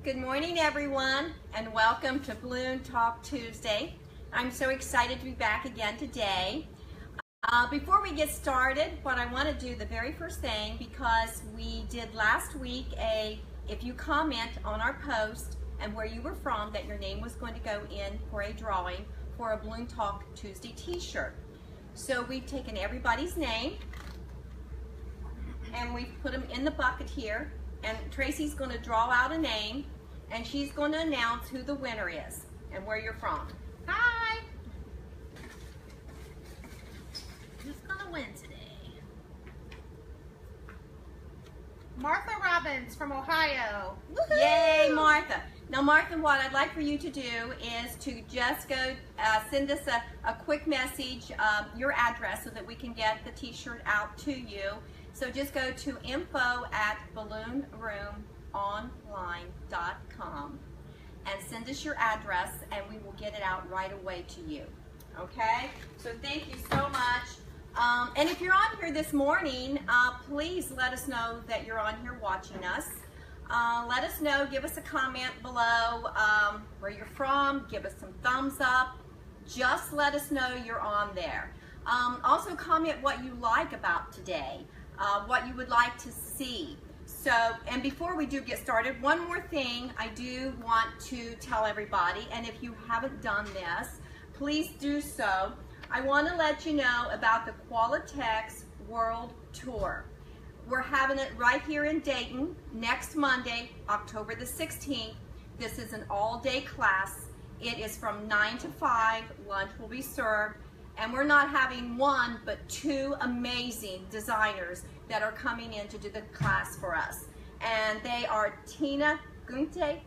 Good morning, everyone, and welcome to Balloon Talk Tuesday. I'm so excited to be back again today. Before we get started, what I want to do the very first thing, because we did last week if you comment on our post and where you were from, that your name was going to go in for a drawing for a Balloon Talk Tuesday t-shirt. So we've taken everybody's name and we've put them in the bucket here, and Tracy's going to draw out a name and she's going to announce who the winner is and where you're from. Hi! Who's gonna win today? Martha Robbins from Ohio. Woohoo! Yay, Martha. Now, Martha, what I'd like for you to do is to just go send us a quick message, your address, so that we can get the t-shirt out to you. So just go to info@balloonroomonline.com and send us your address, and we will get it out right away to you. Okay? So thank you so much. And if you're on here this morning, please let us know that you're on here watching us. Let us know, give us a comment below where you're from, give us some thumbs up. Just let us know you're on there. Also comment what you like about today, what you would like to see. So, and before we do get started, one more thing I do want to tell everybody, and if you haven't done this, please do so. I want to let you know about the Qualitex World Tour. We're having it right here in Dayton next Monday, October the 16th. This is an all-day class. It is from 9 to 5. Lunch will be served. And we're not having one, but two amazing designers that are coming in to do the class for us. And they are Tina Gunte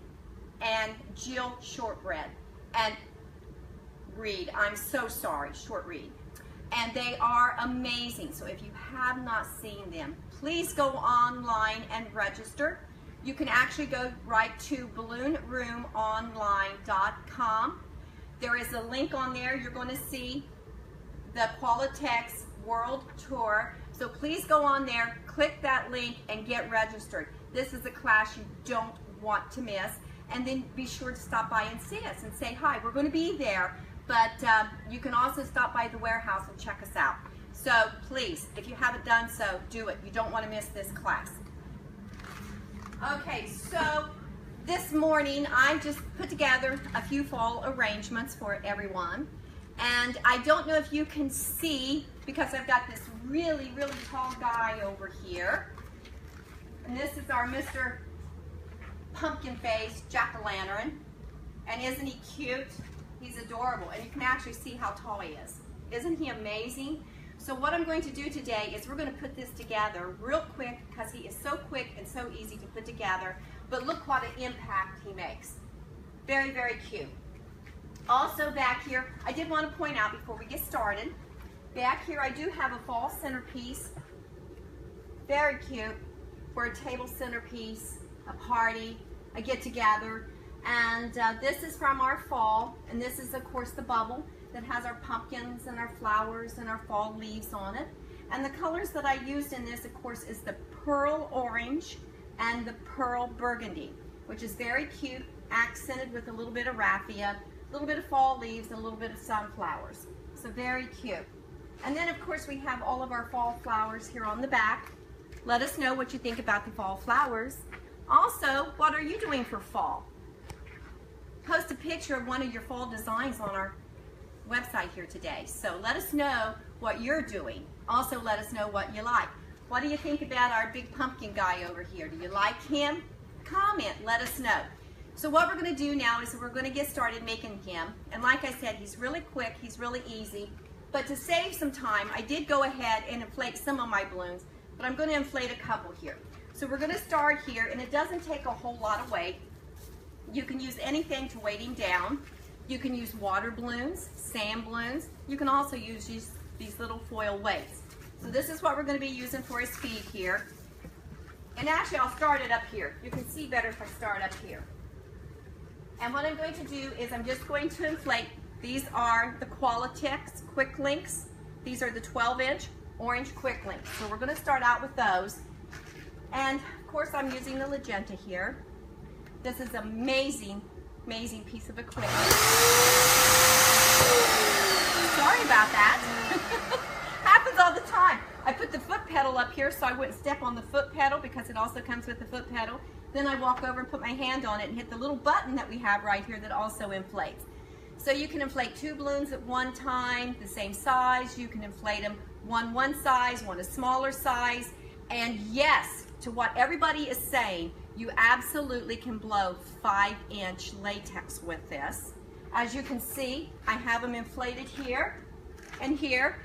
and Jill Shortbread. And Reed, I'm so sorry, Short Reed. And they are amazing. So if you have not seen them, please go online and register. You can actually go right to balloonroomonline.com. There is a link on there. You're going to see the Qualitex World Tour. So please go on there, click that link, and get registered. This is a class you don't want to miss. And then be sure to stop by and see us and say hi. We're going to be there, but you can also stop by the warehouse and check us out. So please, if you haven't done so, do it. You don't want to miss this class. Okay, so this morning I just put together a few fall arrangements for everyone. And I don't know if you can see, because I've got this really, really tall guy over here. And this is our Mr. Pumpkin Face Jack-o'-lantern. And isn't he cute? He's adorable. And you can actually see how tall he is. Isn't he amazing? So what I'm going to do today is we're going to put this together real quick, because he is so quick and so easy to put together. But look what an impact he makes. Very, very cute. Also back here, I did want to point out before we get started, back here I do have a fall centerpiece. Very cute for a table centerpiece, a party, a get-together. And this is from our fall, and this is of course the bubble that has our pumpkins and our flowers and our fall leaves on it. And the colors that I used in this, of course, is the pearl orange and the pearl burgundy, which is very cute, accented with a little bit of raffia, a little bit of fall leaves, and a little bit of sunflowers. So very cute. And then of course we have all of our fall flowers here on the back. Let us know what you think about the fall flowers. Also, what are you doing for fall? Post a picture of one of your fall designs on our website here today. So let us know what you're doing. Also let us know what you like. What do you think about our big pumpkin guy over here? Do you like him? Comment, let us know. So what we're going to do now is we're going to get started making him. And like I said, he's really quick, he's really easy. But to save some time, I did go ahead and inflate some of my balloons, but I'm going to inflate a couple here. So we're going to start here, and it doesn't take a whole lot of weight. You can use anything to weight him down. You can use water balloons, sand balloons. You can also use these little foil weights. So this is what we're going to be using for his feet here. And actually, I'll start it up here. You can see better if I start up here. And what I'm going to do is I'm just going to inflate. These are the Qualitex Quick Links. These are the 12-inch orange Quick Links. So we're going to start out with those. And of course I'm using the magenta here. This is amazing, amazing piece of equipment. Sorry about that. Happens all the time. I put the foot pedal up here so I wouldn't step on the foot pedal because it also comes with the foot pedal. Then I walk over and put my hand on it and hit the little button that we have right here that also inflates. So you can inflate 2 balloons at one time, the same size. You can inflate them one size, one a smaller size. And yes, to what everybody is saying, you absolutely can blow 5-inch latex with this. As you can see, I have them inflated here and here.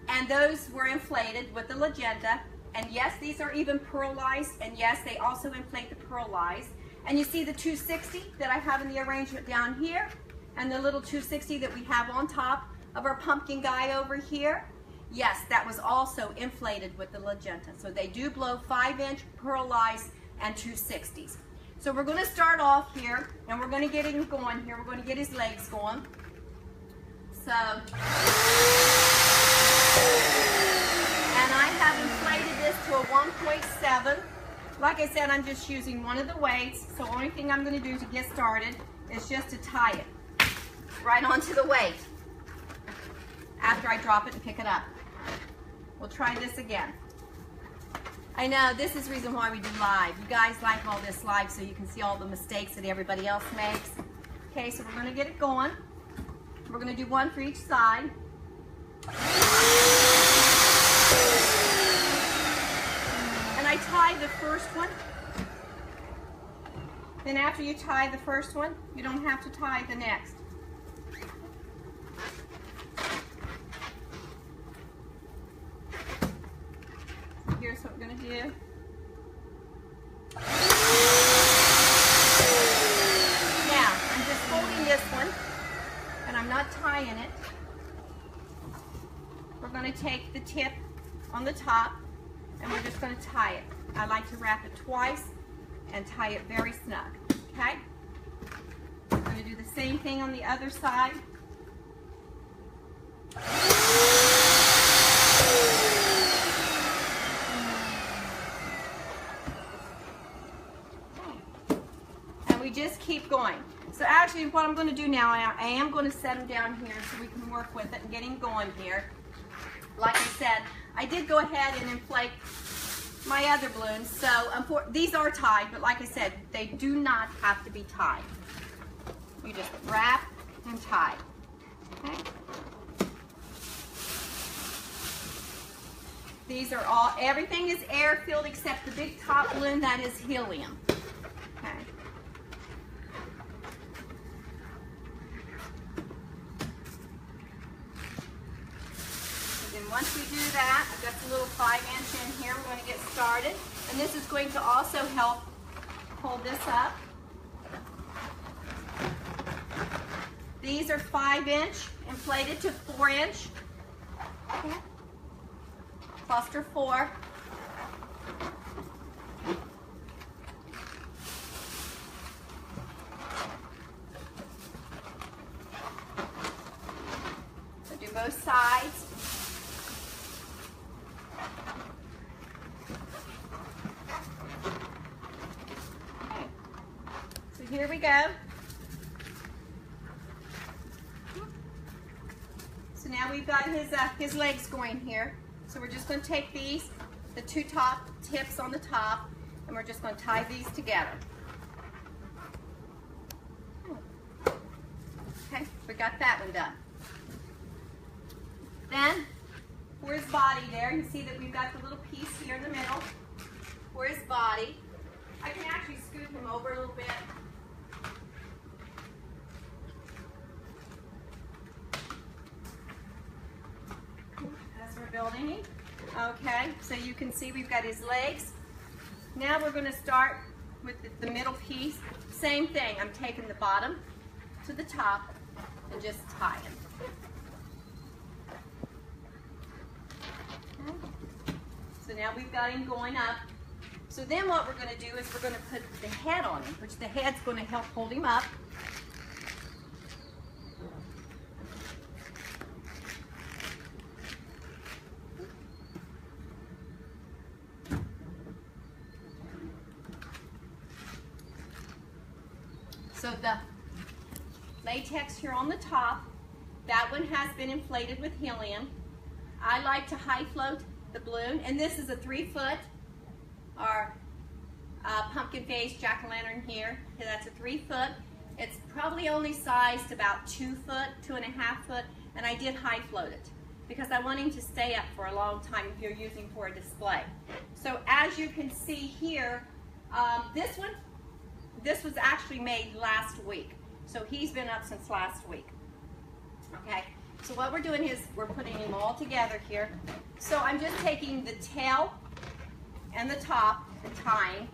And those were inflated with the Legenda. And yes, these are even pearlized. And yes, they also inflate the pearlized. And you see the 260 that I have in the arrangement down here. And the little 260 that we have on top of our pumpkin guy over here. Yes, that was also inflated with the Legenda. So they do blow 5-inch, pearlized, and 260s. So we're going to start off here, and we're going to get him going here. We're going to get his legs going. So, and I have inflated this to a 1.7. Like I said, I'm just using one of the weights. So the only thing I'm going to do to get started is just to tie it right onto the weight after I drop it and pick it up. We'll try this again. I know, this is the reason why we do live. You guys like all this live so you can see all the mistakes that everybody else makes. Okay, so we're going to get it going. We're going to do one for each side. And I tie the first one. Then after you tie the first one, you don't have to tie the next. Here's what we're going to do. Now, I'm just folding this one, and I'm not tying it. We're going to take the tip on the top, and we're just going to tie it. I like to wrap it twice and tie it very snug, okay? I'm going to do the same thing on the other side. We just keep going. So actually what I'm going to do now, I am going to set them down here so we can work with it and get him going here. Like I said, I did go ahead and inflate my other balloons. So these are tied, but like I said, they do not have to be tied. You just wrap and tie. Okay? These are all, everything is air-filled except the big top balloon, that is helium. Okay. Once we do that, I've got the little 5-inch in here. We're going to get started. And this is going to also help hold this up. These are 5-inch inflated to 4-inch. Okay. Cluster 4. So do both sides. Here we go. So now we've got his legs going here. So we're just going to take these, the 2 top tips on the top, and we're just going to tie these together. Okay, we got that one done. Then, for his body there, you see that we've got the little piece here in the middle. For his body, I can actually scoot him over a little bit. Building him. Okay, so you can see we've got his legs. Now we're going to start with the middle piece. Same thing, I'm taking the bottom to the top and just tying. Okay. So now we've got him going up. So then what we're going to do is we're going to put the head on him, which the head's going to help hold him up. So the latex here on the top, that one has been inflated with helium. I like to high float the balloon, and this is a 3-foot, our pumpkin face jack-o'-lantern here. That's a 3-foot. It's probably only sized about 2 foot, 2.5 foot, and I did high float it because I want him to stay up for a long time if you're using for a display. So as you can see here, this was actually made last week. So he's been up since last week. Okay, so what we're doing is we're putting them all together here. So I'm just taking the tail and the top and tying.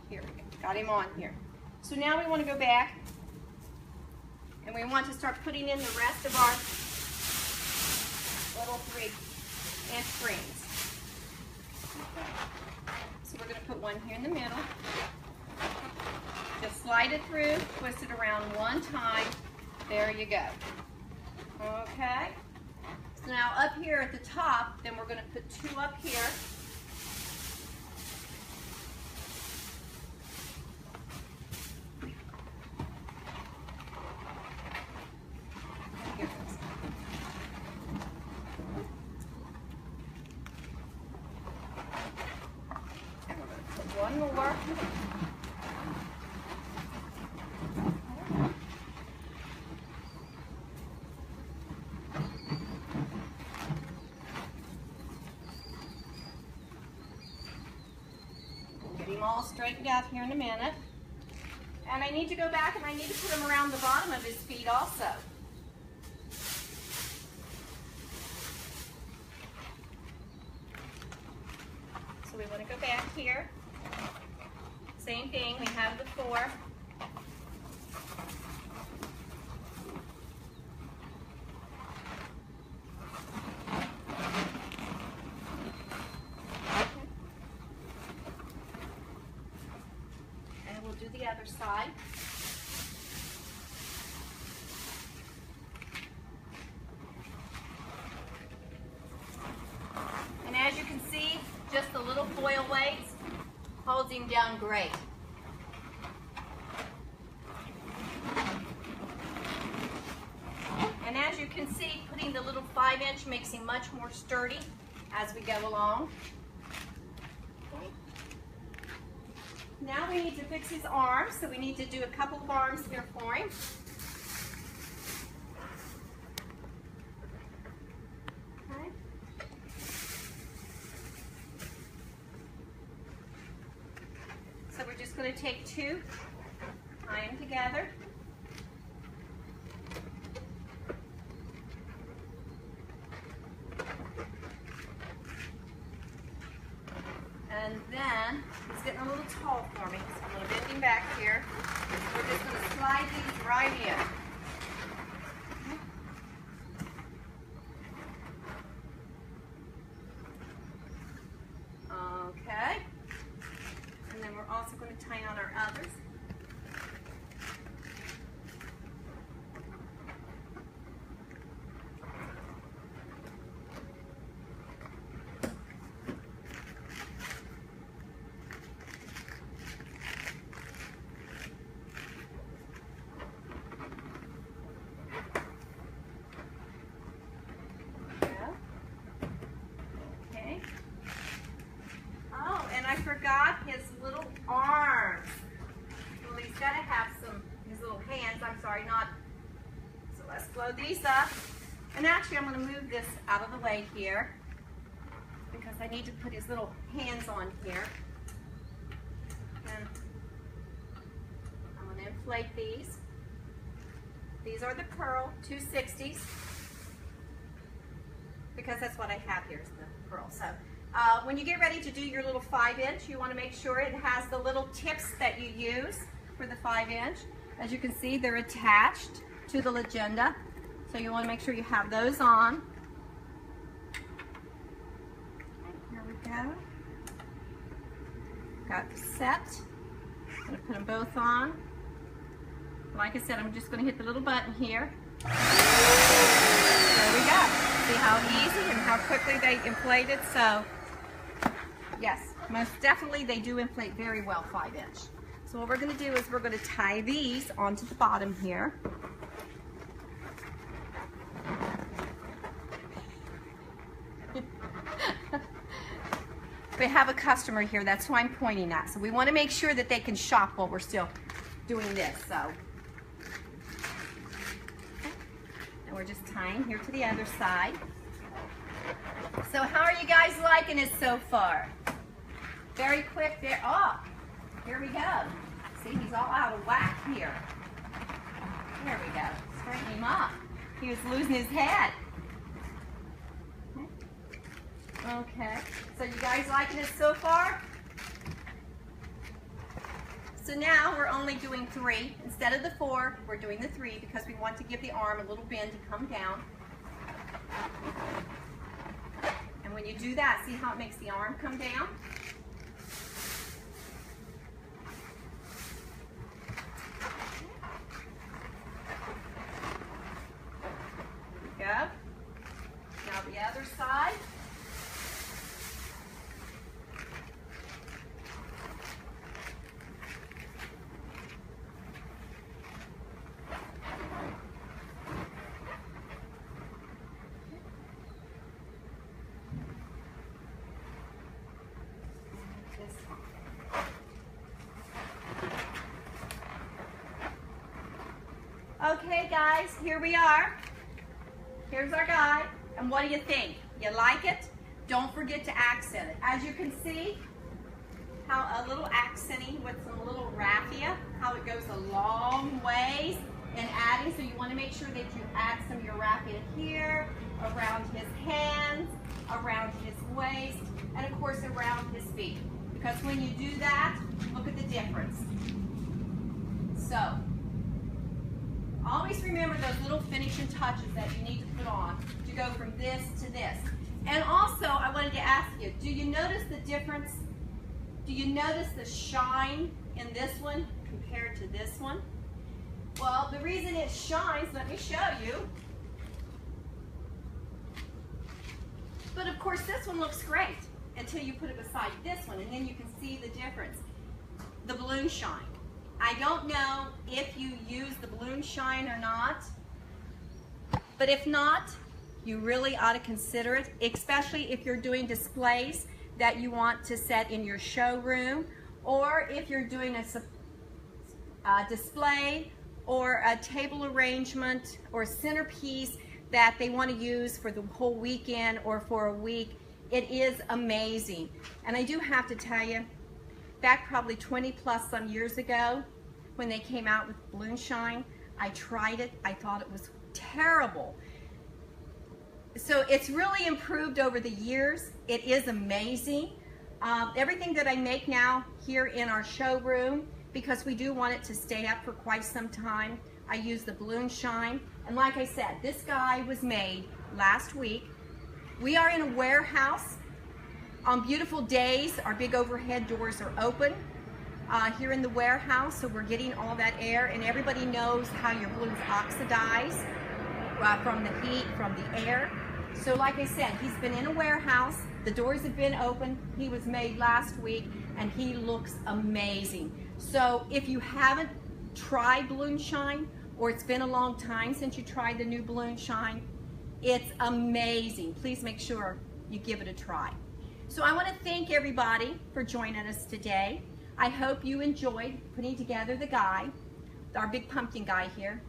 Here we go, got him on here. So now we want to go back and we want to start putting in the rest of our little 3-inch strings. So we're going to put one here in the middle. Just slide it through, twist it around one time. There you go. Okay. So now up here at the top, then we're going to put 2 up here. One more. We'll get him all straightened out here in a minute. And I need to go back and I need to put him around the bottom of his feet also. So we want to go back here. Same thing, we have the 4. And we'll do the other side. And as you can see, just the little foil weights holds him down great. And as you can see, putting the little 5-inch makes him much more sturdy as we go along. Okay. Now we need to fix his arms, so we need to do a couple of arms here for him. Okay. So we're just going to take 2, tie them together. And then, he's getting a little tall for me, so I'm going to bend him back here. We're just going to slide these right in. Okay. And then we're also going to tie on our others. I forgot his little arms. Well, he's got to have his little hands. I'm sorry, not. So let's blow these up. And actually, I'm going to move this out of the way here because I need to put his little hands on here. And I'm going to inflate these. These are the Pearl 260s because that's what I have here is the Pearl. So. When you get ready to do your little 5-inch, you want to make sure it has the little tips that you use for the 5-inch. As you can see, they're attached to the Legenda, so you want to make sure you have those on. Here we go. Got the set. I'm going to put them both on. Like I said, I'm just going to hit the little button here. There we go. See how easy and how quickly they inflate it? So, yes, most definitely they do inflate very well 5-inch. So what we're going to do is we're going to tie these onto the bottom here. We have a customer here, that's who I'm pointing at. So we want to make sure that they can shop while we're still doing this. So, and we're just tying here to the other side. So how are you guys liking it so far? Very quick there. Oh, here we go. See, he's all out of whack here. There we go. Straighten him up. He was losing his head. Okay, so you guys liking it so far? So now we're only doing 3. Instead of the 4, we're doing the 3 because we want to give the arm a little bend to come down. And when you do that, see how it makes the arm come down? There we go. Now the other side. Okay guys, here we are. Here's our guy. And what do you think? You like it? Don't forget to accent it. As you can see, how a little accenting with some little raffia, how it goes a long ways in adding. So you want to make sure that you add some of your raffia here, around his hands, around his waist, and of course around his feet. Because when you do that, look at the difference. So, always remember those little finishing touches that you need to put on to go from this to this. And also, I wanted to ask you, do you notice the difference? Do you notice the shine in this one compared to this one? Well, the reason it shines, let me show you. But of course, this one looks great until you put it beside this one, and then you can see the difference. The balloon shine. I don't know if you use the balloon shine or not, but if not, you really ought to consider it, especially if you're doing displays that you want to set in your showroom, or if you're doing a display or a table arrangement or centerpiece that they want to use for the whole weekend or for a week. It is amazing. And I do have to tell you, back probably 20 plus some years ago, when they came out with Balloon Shine, I tried it. I thought it was terrible. So it's really improved over the years. It is amazing. Everything that I make now here in our showroom, because we do want it to stay up for quite some time, I use the Balloon Shine. And like I said, this guy was made last week. We are in a warehouse. On beautiful days, our big overhead doors are open here in the warehouse, so we're getting all that air, and everybody knows how your balloons oxidize from the heat, from the air. So like I said, he's been in a warehouse, the doors have been open, he was made last week, and he looks amazing. So if you haven't tried Balloon Shine, or it's been a long time since you tried the new Balloon Shine, it's amazing. Please make sure you give it a try. So I want to thank everybody for joining us today. I hope you enjoyed putting together the guy, our big pumpkin guy here.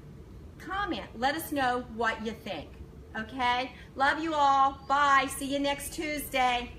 Comment, let us know what you think, okay? Love you all, bye, see you next Tuesday.